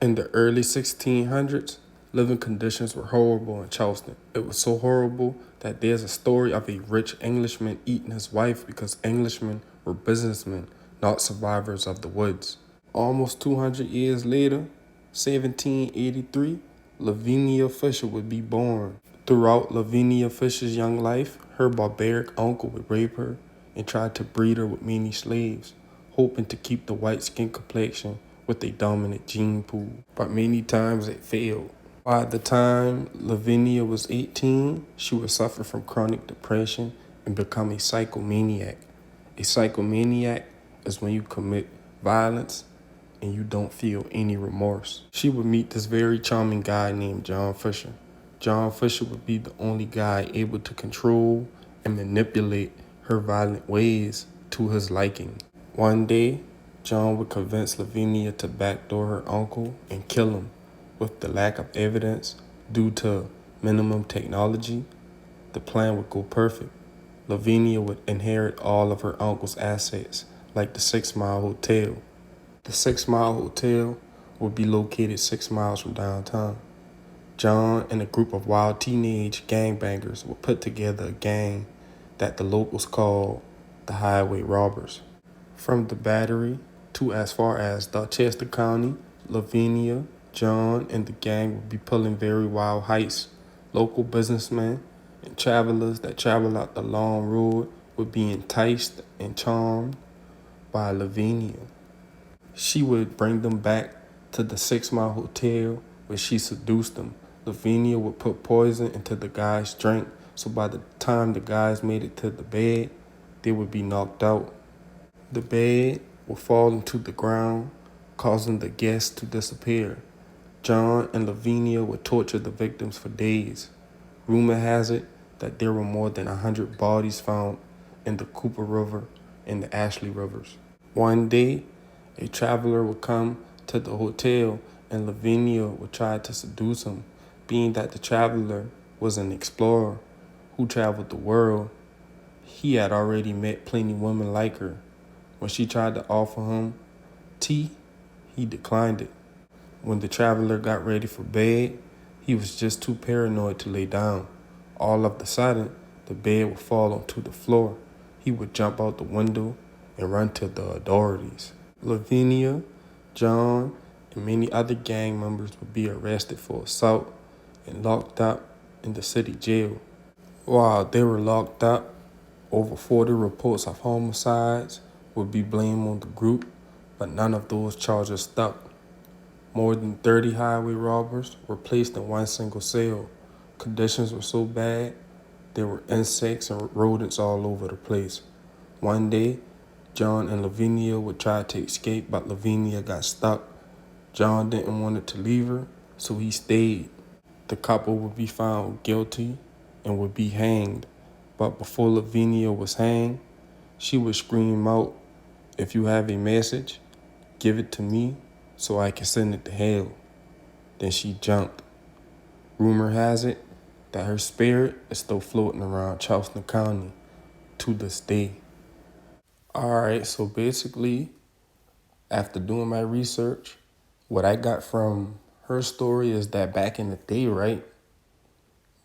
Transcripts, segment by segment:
In the early 1600s, living conditions were horrible in Charleston. It was so horrible that there's a story of a rich Englishman eating his wife because Englishmen were businessmen, not survivors of the woods. Almost 200 years later, 1783, Lavinia Fisher would be born. Throughout Lavinia Fisher's young life, her barbaric uncle would rape her and try to breed her with many slaves, hoping to keep the white skin complexion with a dominant gene pool. But many times it failed. By the time Lavinia was 18, she would suffer from chronic depression and become a psychomaniac. A psychomaniac is when you commit violence and you don't feel any remorse. She would meet this very charming guy named John Fisher. John Fisher would be the only guy able to control and manipulate her violent ways to his liking. One day, John would convince Lavinia to backdoor her uncle and kill him. With the lack of evidence due to minimum technology, the plan would go perfect. Lavinia would inherit all of her uncle's assets, like the 6 Mile Hotel. The 6 Mile Hotel would be located 6 miles from downtown. John and a group of wild teenage gangbangers would put together a gang that the locals called the Highway Robbers. From the Battery to as far as Dorchester County, Lavinia, John, and the gang would be pulling very wild heights. Local businessmen and travelers that travel out the long road would be enticed and charmed by Lavinia. She would bring them back to the 6 Mile Hotel where she seduced them. Lavinia would put poison into the guy's drink, so by the time the guys made it to the bed, they would be knocked out. The bed would fall into the ground, causing the guests to disappear. John and Lavinia would torture the victims for days. Rumor has it that there were more than 100 bodies found in the Cooper River and the Ashley Rivers. One day, a traveler would come to the hotel and Lavinia would try to seduce him. Being that the traveler was an explorer who traveled the world, he had already met plenty women like her. When she tried to offer him tea, he declined it. When the traveler got ready for bed, he was just too paranoid to lay down. All of a sudden, the bed would fall onto the floor. He would jump out the window and run to the authorities. Lavinia, John, and many other gang members would be arrested for assault and locked up in the city jail. While they were locked up, over 40 reports of homicides would be blamed on the group, but none of those charges stuck. More than 30 highway robbers were placed in one single cell. Conditions were so bad, there were insects and rodents all over the place. One day, John and Lavinia would try to escape, but Lavinia got stuck. John didn't want to leave her, so he stayed. The couple would be found guilty and would be hanged. But before Lavinia was hanged, she would scream out, "If you have a message, give it to me so I can send it to hell." Then she jumped. Rumor has it that her spirit is still floating around Charleston County to this day. Alright, so basically, after doing my research, what I got from her story is that back in the day, right,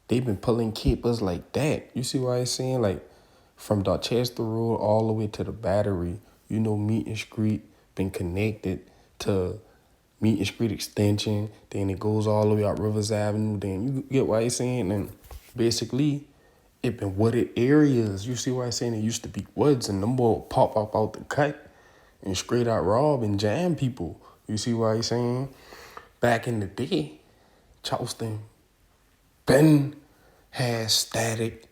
they've been pulling capers like that. You see what I'm saying? Like, from Dorchester Road all the way to the Battery, Meeting Street been connected to Meeting Street Extension. Then it goes all the way up Rivers Avenue. Then you get what I'm saying? And basically, it been wooded areas. You see what I'm saying? It used to be woods, and them boys pop up out the cut and straight out rob and jam people. You see what I'm saying? Back in the day, Charleston been had static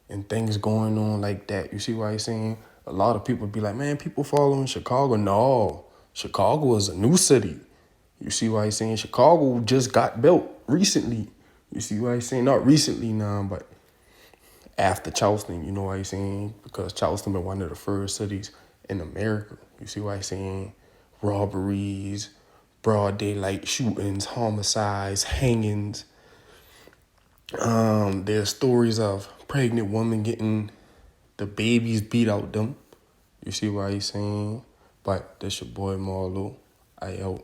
and things going on like that. You see what I'm saying? A lot of people be like, man, people following Chicago. No, Chicago is a new city. You see what I'm saying? Chicago just got built recently. You see what I'm saying? Not recently now, but after Charleston, you know what I'm saying? Because Charleston been one of the first cities in America. You see what I'm saying? Robberies, broad daylight shootings, homicides, hangings. There's stories of pregnant women getting the babies beat out them. You see what I'm saying? But that's your boy Marlo. I out.